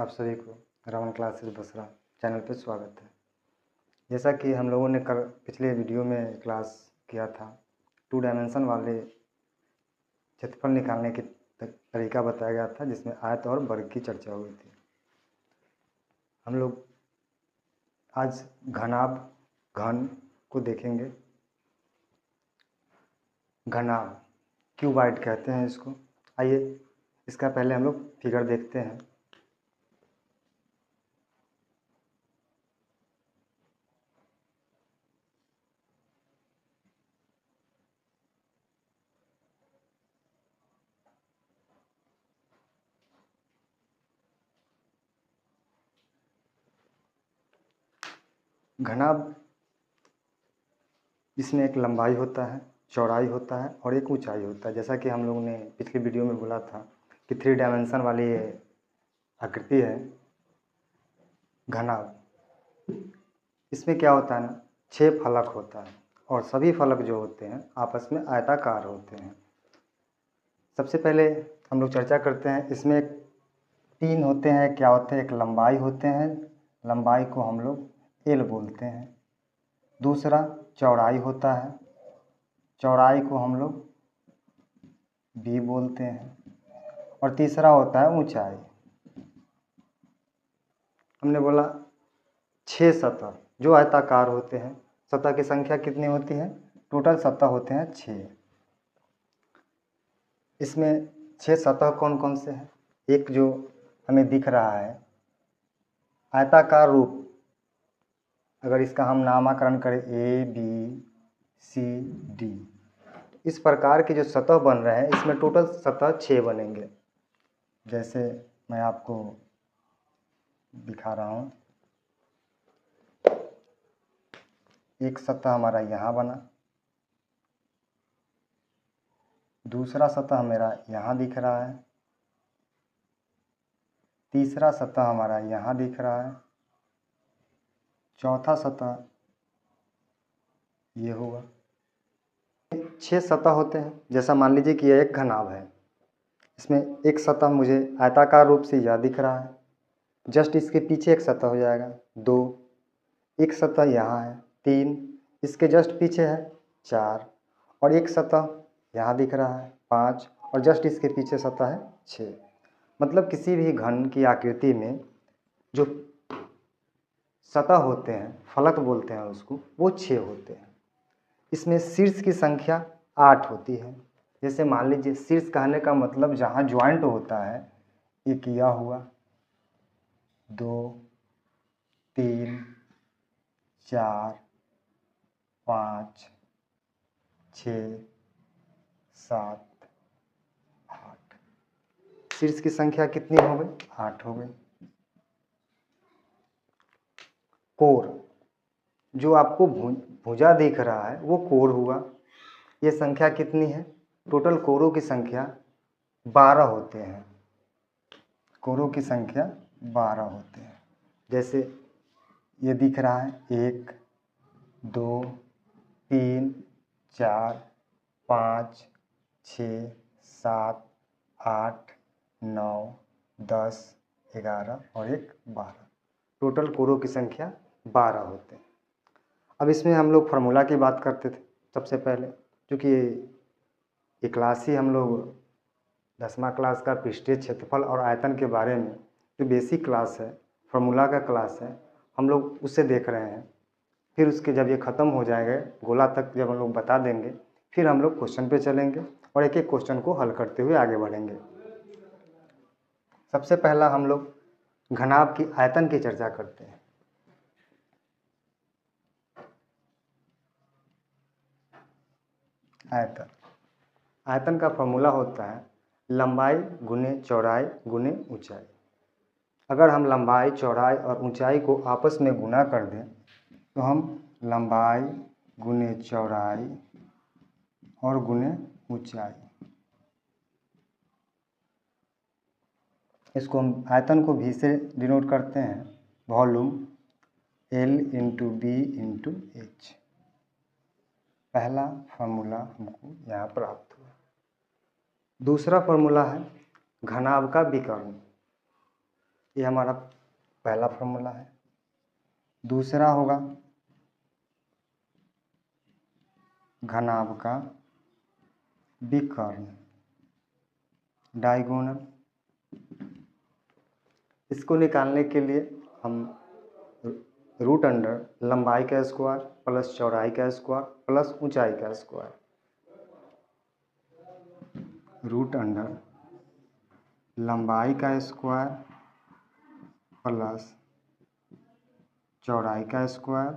आप सभी को रमन क्लासेस बसरा चैनल पर स्वागत है। जैसा कि हम लोगों ने पिछले वीडियो में क्लास किया था, 2 डायमेंशन वाले क्षेत्रफल निकालने की तरीका बताया गया था, जिसमें आयत और वर्ग की चर्चा हुई थी। हम लोग आज घन को देखेंगे। घनाभ क्यूबाइड कहते हैं इसको। आइए इसका पहले हम लोग फिगर देखते हैं। घनाभ इसमें एक लंबाई होता है, चौड़ाई होता है और एक ऊंचाई होता है। जैसा कि हम लोगों ने पिछली वीडियो में बोला था कि 3 डायमेंशन वाली ये आकृति है घनाभ। इसमें क्या होता है ना, 6 फलक होता है और सभी फलक जो होते हैं आपस में आयताकार होते हैं। सबसे पहले हम लोग चर्चा करते हैं। इसमें 3 होते हैं। क्या होते हैं? एक लंबाई होते हैं, लंबाई को हम लोग एल बोलते हैं। दूसरा चौड़ाई होता है, चौड़ाई को हम लोग बी बोलते हैं। और तीसरा होता है ऊंचाई। हमने बोला 6 सतह जो आयताकार होते हैं। सतह की संख्या कितनी होती है? टोटल सतह होते हैं 6। इसमें 6 सतह कौन कौन से हैं? एक जो हमें दिख रहा है आयताकार रूप, अगर इसका हम नामकरण करें ए बी सी डी, इस प्रकार के जो सतह बन रहे हैं इसमें टोटल सतह 6 बनेंगे। जैसे मैं आपको दिखा रहा हूँ। एक सतह हमारा यहाँ बना, दूसरा सतह मेरा यहाँ दिख रहा है, तीसरा सतह हमारा यहाँ दिख रहा है, चौथा सतह ये होगा। 6 सतह होते हैं। जैसा मान लीजिए कि यह एक घनाभ है। इसमें एक सतह मुझे आयताकार रूप से यह दिख रहा है, जस्ट इसके पीछे एक सतह हो जाएगा 2, एक सतह यहाँ है 3, इसके जस्ट पीछे है 4, और एक सतह यहाँ दिख रहा है 5, और जस्ट इसके पीछे सतह है 6। मतलब किसी भी घन की आकृति में जो सतह होते हैं, फलक बोलते हैं उसको, वो 6 होते हैं। इसमें शीर्ष की संख्या 8 होती है। जैसे मान लीजिए शीर्ष कहने का मतलब जहाँ ज्वाइंट होता है, एक यह हुआ, 2 3 4 5 6 7 8। शीर्ष की संख्या कितनी हो गई? 8 हो गई। कोर, जो आपको भुजा दिख रहा है वो कोर हुआ। ये संख्या कितनी है? टोटल कोरों की संख्या 12 होते हैं। कोरों की संख्या 12 होते हैं। जैसे ये दिख रहा है 1 2 3 4 5 6 7 8 9 10 11 और 1 12। टोटल कोरों की संख्या 12 होते हैं। अब इसमें हम लोग फार्मूला की बात करते थे सबसे पहले, क्योंकि ये क्लास ही हम लोग 10वां क्लास का पृष्ठीय क्षेत्रफल और आयतन के बारे में जो बेसिक क्लास है, फार्मूला का क्लास है, हम लोग उससे देख रहे हैं। फिर उसके जब ये ख़त्म हो जाएगा, गोला तक जब हम लोग बता देंगे, फिर हम लोग क्वेश्चन पे चलेंगे और एक एक क्वेश्चन को हल करते हुए आगे बढ़ेंगे। सबसे पहला हम लोग घनाभ की आयतन की चर्चा करते हैं। आयतन, आयतन का फॉर्मूला होता है लंबाई गुने चौड़ाई गुने ऊंचाई। अगर हम लंबाई, चौड़ाई और ऊंचाई को आपस में गुना कर दें तो हम लंबाई गुने चौड़ाई और गुने ऊंचाई, इसको हम आयतन को भी से डिनोट करते हैं, volume L into b into h. पहला फार्मूला हमको यहाँ प्राप्त हुआ। दूसरा फार्मूला है घनाभ का विकर्ण। ये हमारा पहला फॉर्मूला है। दूसरा होगा घनाभ का विकर्ण, डायगोनल। इसको निकालने के लिए हम रूट अंडर लंबाई का स्क्वायर प्लस चौड़ाई का स्क्वायर प्लस ऊंचाई का स्क्वायर, रूट अंडर लंबाई का स्क्वायर प्लस चौड़ाई का स्क्वायर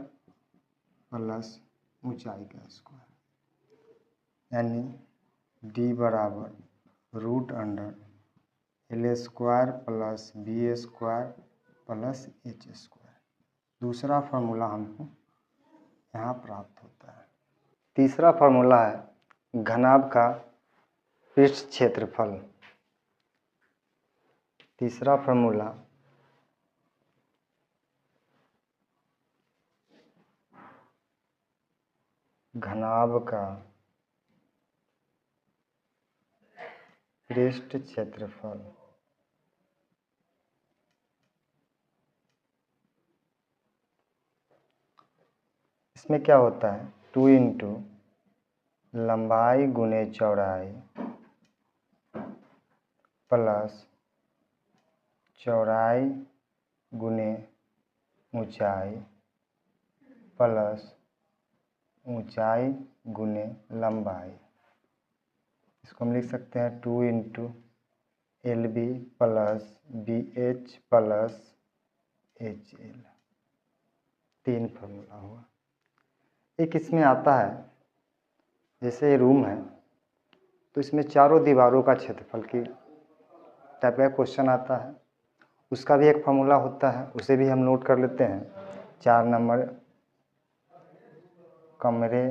प्लस ऊंचाई का स्क्वायर, यानी d बराबर root under l square plus b square plus h square. दूसरा फार्मूला हमको यहाँ प्राप्त होता है। तीसरा फार्मूला है घनाभ का पृष्ठ क्षेत्रफल। तीसरा फार्मूला घनाभ का पृष्ठ क्षेत्रफल इसमें क्या होता है 2 इंटू लंबाई गुने चौड़ाई प्लस चौड़ाई गुने ऊंचाई प्लस ऊंचाई गुने लंबाई। इसको हम लिख सकते हैं 2 into L B plus B H plus H L. 3 formula हुआ। एक इसमें आता है जैसे ये रूम है तो इसमें चारों दीवारों का क्षेत्रफल की टाइप का क्वेश्चन आता है, उसका भी एक फार्मूला होता है, उसे भी हम नोट कर लेते हैं। 4 नंबर कमरे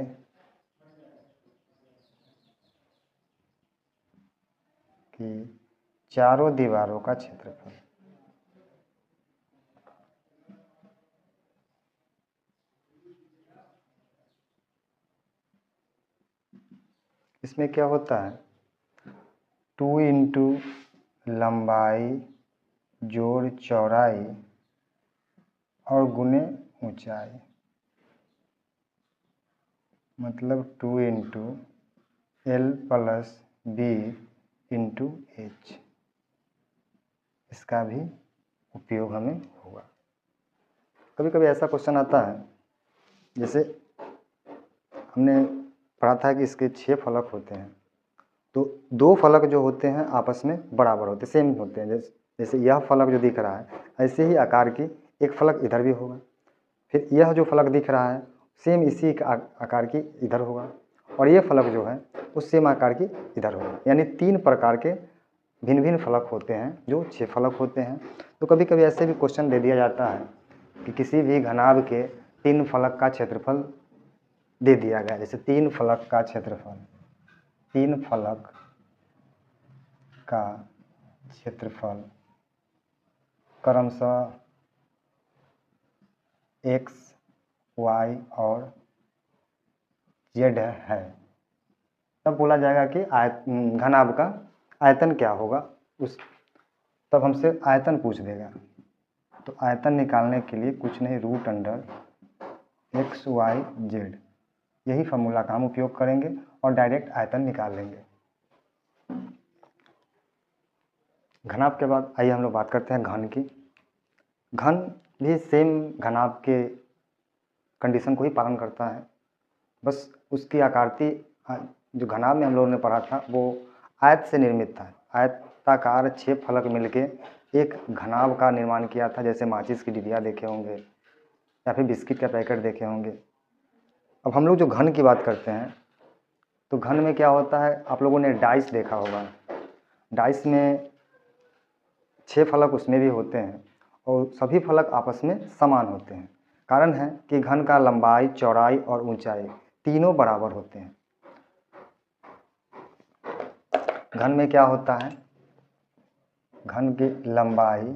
की चारों दीवारों का क्षेत्रफल। इसमें क्या होता है 2 इंटू लंबाई जोड़ चौड़ाई और गुने ऊंचाई, मतलब 2 into L plus B into H. इसका भी उपयोग हमें होगा। कभी कभी ऐसा क्वेश्चन आता है जैसे हमने पढ़ा था कि इसके 6 फलक होते हैं, तो 2 फलक जो होते हैं आपस में बराबर होते सेम होते हैं। जैसे यह फलक जो दिख रहा है ऐसे ही आकार की एक फलक इधर भी होगा, फिर यह जो फलक दिख रहा है सेम इसी आकार की इधर होगा, और ये फलक जो है उस सेम आकार की इधर होगा। यानी 3 प्रकार के भिन्न भिन्न फलक होते हैं जो 6 फलक होते हैं। तो कभी कभी ऐसे भी क्वेश्चन दे दिया जाता है कि किसी भी घनाभ के 3 फलक का क्षेत्रफल दे दिया गया। जैसे 3 फलक का क्षेत्रफल, 3 फलक का क्षेत्रफल क्रमशः x, y और z है, तब बोला जाएगा कि घनाभ का आयतन क्या होगा। तब हमसे आयतन पूछ देगा, तो आयतन निकालने के लिए कुछ नहीं root under x, y, z यही फार्मूला का हम उपयोग करेंगे और डायरेक्ट आयतन निकाल लेंगे। घनाभ के बाद आइए हम लोग बात करते हैं घन की। घन भी सेम घनाभ के कंडीशन को ही पालन करता है, बस उसकी आकृति जो घनाभ में हम लोगों ने पढ़ा था वो आयत से निर्मित था। आयताकार 6 फलक मिलके एक घनाभ का निर्माण किया था, जैसे माचिस की डिबिया देखे होंगे या फिर बिस्किट का पैकेट देखे होंगे। अब हम लोग जो घन की बात करते हैं तो घन में क्या होता है, आप लोगों ने डाइस देखा होगा। डाइस में 6 फलक उसमें भी होते हैं और सभी फलक आपस में समान होते हैं। कारण है कि घन का लंबाई, चौड़ाई और ऊंचाई तीनों बराबर होते हैं। घन में क्या होता है, घन की लंबाई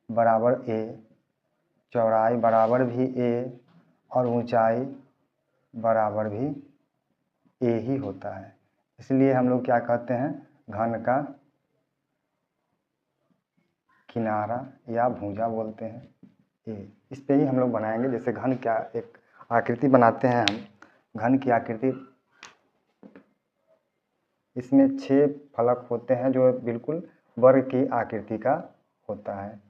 बराबर a, चौड़ाई बराबर भी a और ऊंचाई बराबर भी a ही होता है। इसलिए हम लोग क्या कहते हैं, घन का किनारा या भुजा बोलते हैं। ए, इस पे ही हम लोग बनाएंगे। जैसे घन क्या एक आकृति बनाते हैं हम, घन की आकृति, इसमें 6 फलक होते हैं जो बिल्कुल वर्ग की आकृति का होता है।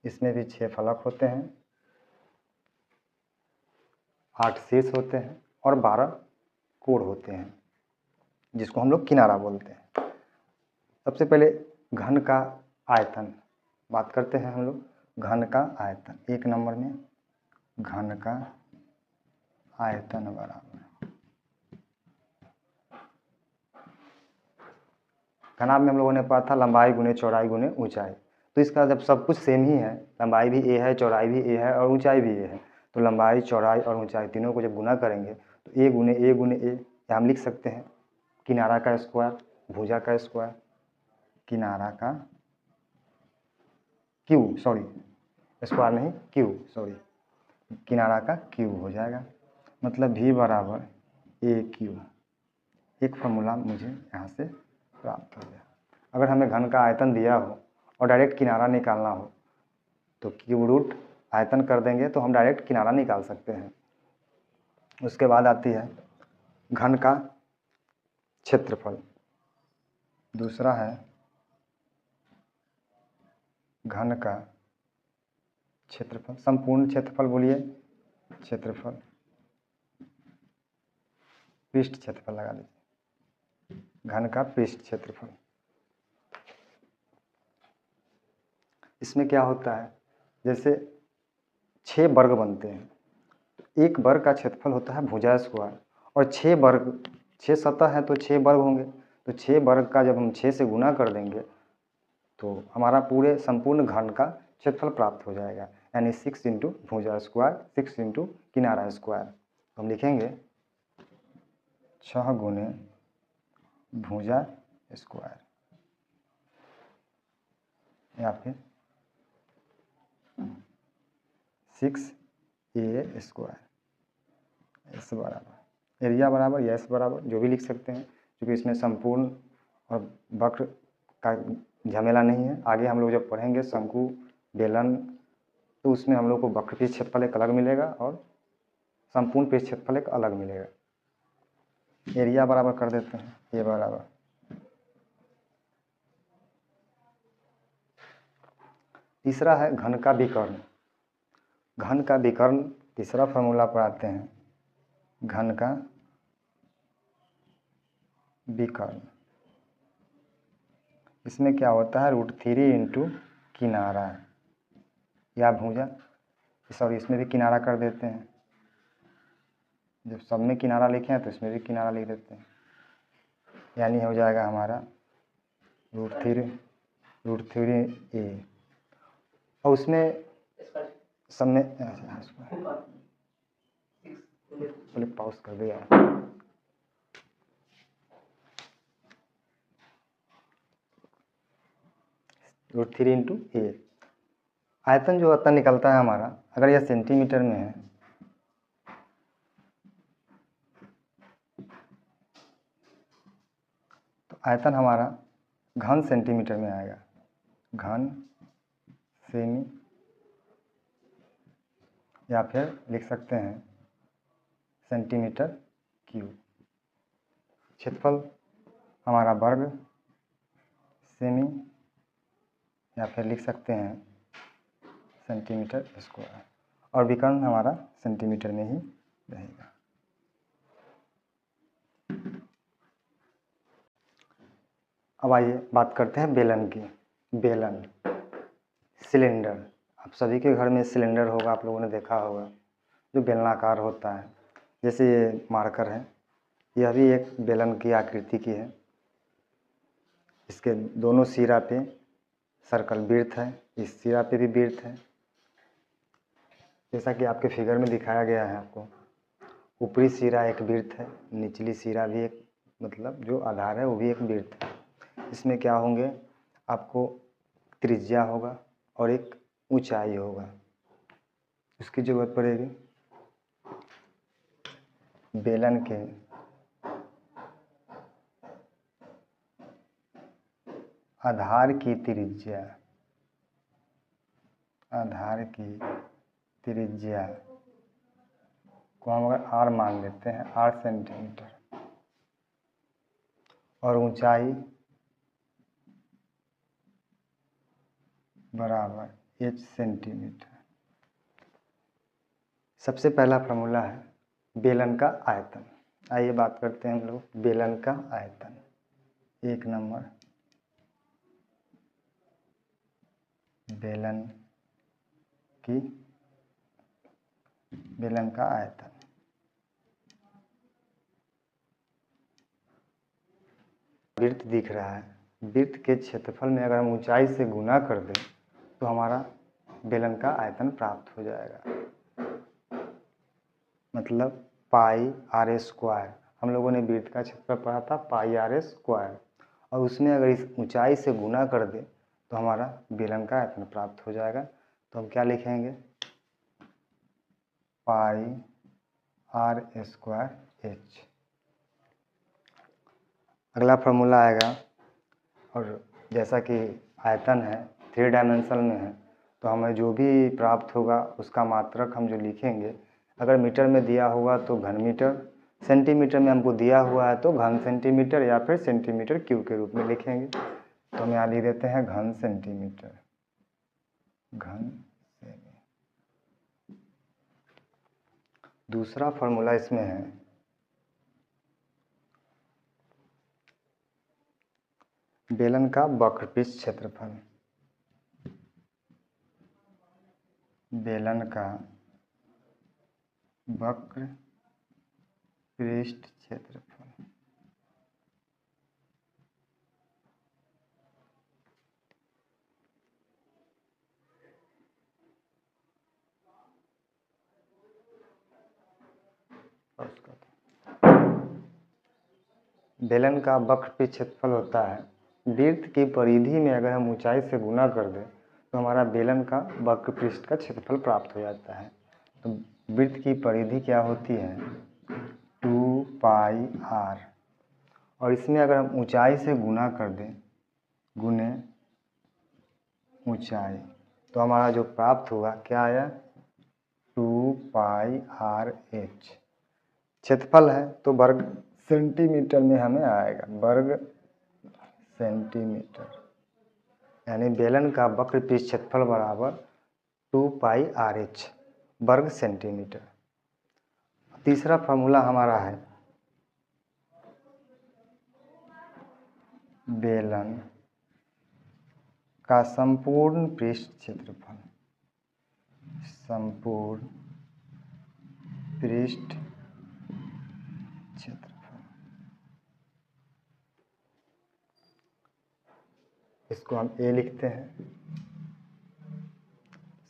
इसमें भी 6 फलक होते हैं, 8 शीर्ष होते हैं और 12 कोण होते हैं, जिसको हम लोग किनारा बोलते हैं। सबसे पहले घन का आयतन बात करते हैं हम लोग। घन का आयतन, 1 नंबर में घन का आयतन बराबर, घनाभ में हम लोगों ने पढ़ा था लंबाई गुने चौड़ाई गुने ऊंचाई। तो इसका जब सब कुछ सेम ही है, लंबाई भी ए है, चौड़ाई भी ए है और ऊंचाई भी ए है, तो लंबाई चौड़ाई और ऊंचाई तीनों को जब गुना करेंगे तो ए गुने ए, या हम लिख सकते हैं किनारा का स्क्वायर, भुजा का स्क्वायर, किनारा का क्यूब, सॉरी स्क्वायर नहीं क्यूब, सॉरी किनारा का क्यूब हो जाएगा। मतलब भी बराबर ए क्यूब। एक फॉर्मूला मुझे यहाँ से प्राप्त हो गया। अगर हमें घन का आयतन दिया हो और डायरेक्ट किनारा निकालना हो तो क्यूब रूट आयतन कर देंगे तो हम डायरेक्ट किनारा निकाल सकते हैं। उसके बाद आती है घन का क्षेत्रफल, दूसरा है घन का क्षेत्रफल। संपूर्ण क्षेत्रफल बोलिए, क्षेत्रफल, पृष्ठ क्षेत्रफल लगा दीजिए, घन का पृष्ठ क्षेत्रफल। इसमें क्या होता है, जैसे 6 वर्ग बनते हैं, एक वर्ग का क्षेत्रफल होता है भुजा स्क्वायर, और 6 सतह है तो 6 वर्ग होंगे, तो 6 वर्ग का जब हम 6 से गुना कर देंगे तो हमारा पूरे संपूर्ण घन का क्षेत्रफल प्राप्त हो जाएगा, यानी 6 इंटू भुजा स्क्वायर, 6 इंटू किनारा स्क्वायर। तो हम लिखेंगे 6 गुने भुजा स्क्वायर या फिर 6a स्क्वायर। एस बराबर एरिया बराबर या एस बराबर जो भी लिख सकते हैं, क्योंकि इसमें संपूर्ण और वक्र का झमेला नहीं है। आगे हम लोग जब पढ़ेंगे शंकु, बेलन, तो उसमें हम लोग को वक्र पृष्ठ क्षेत्रफल एक अलग मिलेगा और संपूर्ण पृष्ठ क्षेत्रफल एक अलग मिलेगा। एरिया बराबर कर देते हैं ए बराबर, तीसरा है घन का विकर्ण। घन का विकर्ण तीसरा फॉर्मूला पर आते हैं, घन का विकर्ण। इसमें क्या होता है, √3 इंटू किनारा या भुजा, सॉरी इसमें भी किनारा कर देते हैं। जब सब में किनारा लिखे हैं तो इसमें भी किनारा लिख देते हैं, यानी हो जाएगा हमारा √3a। और उसमें सब में पहले पॉज कर दिया। √3 इंटू ए। आयतन जो आता निकलता है हमारा, अगर यह सेंटीमीटर में है तो आयतन हमारा घन सेंटीमीटर में आएगा, घन सेमी, या फिर लिख सकते हैं सेंटीमीटर क्यूब। क्षेत्रफल हमारा वर्ग सेमी, या फिर लिख सकते हैं सेंटीमीटर स्क्वायर, और विकर्ण हमारा सेंटीमीटर में ही रहेगा। अब आइए बात करते हैं बेलन की। बेलन, सिलेंडर, आप सभी के घर में सिलेंडर होगा, आप लोगों ने देखा होगा, जो बेलनाकार होता है। जैसे ये मार्कर है, यह भी एक बेलन की आकृति की है। इसके दोनों सिरा पे सर्कल वृत्त है, इस सिरा पे भी वृत्त है, जैसा कि आपके फिगर में दिखाया गया है। आपको ऊपरी सिरा एक वृत्त है, निचली सिरा भी एक, मतलब जो आधार है वो भी एक वृत्त है। इसमें क्या होंगे, आपको त्रिज्या होगा और एक ऊंचाई होगा, उसकी जरूरत पड़ेगी। बेलन के आधार की त्रिज्या को हम अगर r मान लेते हैं 8 सेंटीमीटर और ऊंचाई बराबर h सेंटीमीटर। सबसे पहला फार्मूला है बेलन का आयतन। आइए बात करते हैं हम लोग बेलन का आयतन। 1 नंबर बेलन का आयतन। वृत्त दिख रहा है, वृत्त के क्षेत्रफल में अगर हम ऊंचाई से गुना कर दें तो हमारा बेलन का आयतन प्राप्त हो जाएगा। मतलब पाई r स्क्वायर, हम लोगों ने वृत्त का क्षेत्रफल पढ़ा था पाई r स्क्वायर, और उसमें अगर इस ऊंचाई से गुना कर दें तो हमारा बेलन का आयतन प्राप्त हो जाएगा। तो हम क्या लिखेंगे, पाई r स्क्वायर h। अगला फार्मूला आएगा, और जैसा कि आयतन है 3 डायमेंशन में है तो हमें जो भी प्राप्त होगा उसका मात्रक हम जो लिखेंगे, अगर मीटर में दिया होगा तो घन मीटर, सेंटीमीटर में हमको दिया हुआ है तो घन सेंटीमीटर या फिर सेंटीमीटर क्यूब के रूप में लिखेंगे। तो हम यहाँ लिख देते हैं घन सेंटीमीटर, घन सेमी। दूसरा फार्मूला इसमें है बेलन का वक्रपृष्ठ क्षेत्रफल। बेलन का वक्र पृष्ठ क्षेत्रफल। बेलन का वक्र पृष्ठ क्षेत्रफल होता है वृत्त की परिधि में अगर हम ऊंचाई से गुना कर दें तो हमारा बेलन का वक्र पृष्ठ का क्षेत्रफल प्राप्त हो जाता है। तो वृत्त की परिधि क्या होती है, 2 पाई r, और इसमें अगर हम ऊंचाई से गुना कर दें, गुने ऊंचाई, तो हमारा जो प्राप्त होगा क्या आया, 2 पाई r h। क्षेत्रफल है तो वर्ग सेंटीमीटर में हमें आएगा, वर्ग सेंटीमीटर, यानी बेलन का वक्र पृष्ठ क्षेत्रफल बराबर 2 पाई r h वर्ग सेंटीमीटर। तीसरा फार्मूला हमारा है बेलन का संपूर्ण पृष्ठ क्षेत्रफल। संपूर्ण पृष्ठ क्षेत्रफल, इसको हम a लिखते हैं।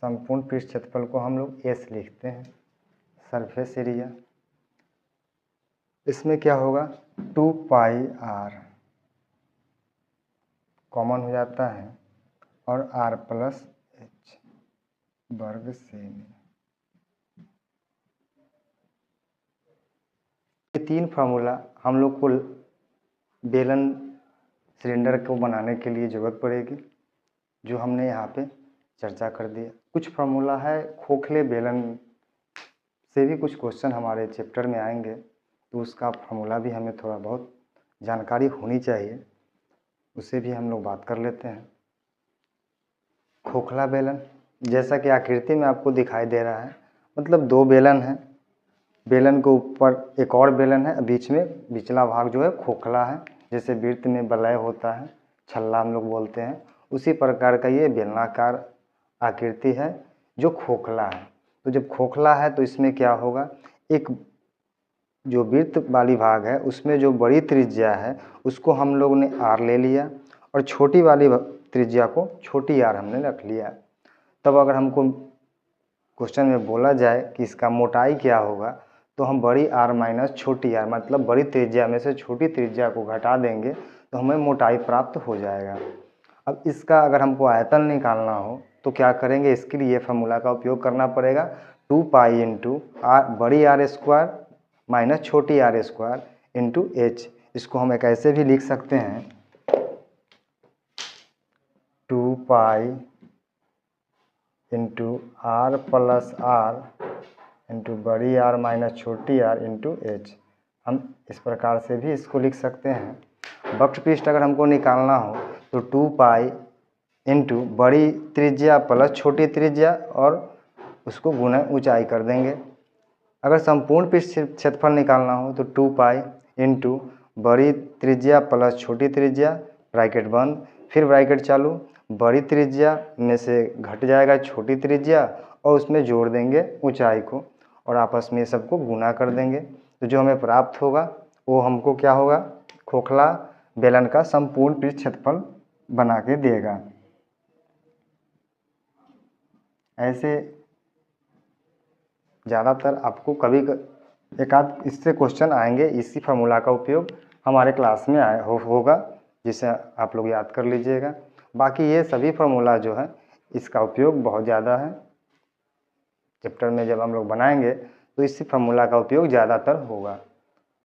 संपूर्ण पृष्ठ क्षेत्रफल को हम लोग s लिखते हैं, सरफेस एरिया। इसमें क्या होगा, 2 पाई r कॉमन हो जाता है और r प्लस h वर्ग सेमी। ये 3 फार्मूला हम लोग को बेलन सिलेंडर को बनाने के लिए ज़रूरत पड़ेगी, जो हमने यहाँ पे चर्चा कर दिया। कुछ फार्मूला है खोखले बेलन से भी कुछ क्वेश्चन हमारे चैप्टर में आएंगे, तो उसका फार्मूला भी हमें थोड़ा बहुत जानकारी होनी चाहिए, उससे भी हम लोग बात कर लेते हैं। खोखला बेलन जैसा कि आकृति में आपको दिखाई दे रहा है, मतलब 2 बेलन हैं, बेलन के ऊपर एक और बेलन है, बीच में बिचला भाग जो है खोखला है। जैसे वृत्त में वलय होता है, छल्ला हम लोग बोलते हैं, उसी प्रकार का ये बेलनाकार आकृति है जो खोखला है। तो जब खोखला है तो इसमें क्या होगा, एक जो वृत्त वाली भाग है उसमें जो बड़ी त्रिज्या है उसको हम लोग ने r ले लिया, और छोटी वाली त्रिज्या को छोटी r हमने रख लिया। तब अगर हमको क्वेश्चन में बोला जाए कि इसका मोटाई क्या होगा, तो हम बड़ी r माइनस छोटी r, मतलब बड़ी त्रिज्या में से छोटी त्रिज्या को घटा देंगे तो हमें मोटाई प्राप्त हो जाएगा। अब इसका अगर हमको आयतन निकालना हो तो क्या करेंगे, इसके लिए फार्मूला का उपयोग करना पड़ेगा, 2 पाई इंटू बड़ी r स्क्वायर माइनस छोटी r स्क्वायर इंटू h। इसको हम एक ऐसे भी लिख सकते हैं, pi into R plus R into बड़ी आर माइनस छोटी आर इंटू एच। हम इस प्रकार से भी इसको लिख सकते हैं। वक्र पृष्ठ अगर हमको निकालना हो तो 2 पाई इंटू बड़ी त्रिज्या प्लस छोटी त्रिज्या और उसको गुना ऊंचाई कर देंगे। अगर संपूर्ण पृष्ठ क्षेत्रफल निकालना हो तो 2 पाई इंटू बड़ी त्रिज्या प्लस छोटी त्रिज्या, ब्रैकेट बंद, फिर ब्रैकेट चालू, बड़ी त्रिज्या में से घट जाएगा छोटी त्रिज्या और उसमें जोड़ देंगे ऊंचाई को और आपस में सबको गुना कर देंगे। तो जो हमें प्राप्त होगा वो हमको क्या होगा, खोखला बेलन का संपूर्ण पृष्ठ क्षेत्रफल बना के देगा। ऐसे ज़्यादातर आपको कभी एक आध इससे क्वेश्चन आएंगे, इसी फार्मूला का उपयोग हमारे क्लास में होगा, जिसे आप लोग याद कर लीजिएगा। बाकी ये सभी फार्मूला जो है इसका उपयोग बहुत ज़्यादा है। चैप्टर में जब हम लोग बनाएंगे तो इसी फार्मूला का उपयोग ज़्यादातर होगा।